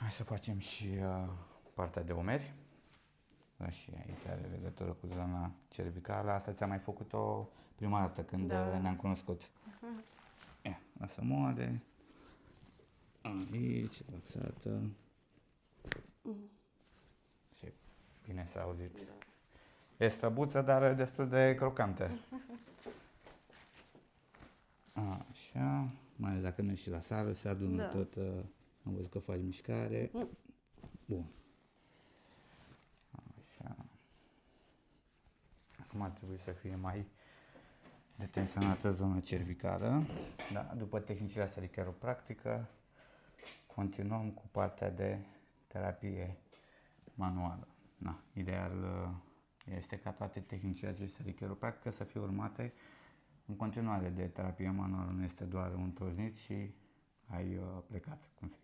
Hai să facem și partea de umeri. Și aici are legătură cu zona cervicală. Asta ți-am mai făcut-o prima dată când ne-am cunoscut. Ia, lasă moale. Aici, relaxată. Și bine s-a auzit. E slăbuță, dar destul de crocantă. Așa, mai ales dacă mergi și la sală, se adună tot. Am văzut că faci mișcare. Bun. Așa. Acum ar trebui să fie mai detenționată zona cervicală. Da, după tehnicile astea de chiropractică, continuăm cu partea de terapie manuală. Da, ideal este ca toate tehnicile acestea de chiropractică să fie urmate în continuare de terapie manuală. Nu este doar un trăznit și ai plecat, cum se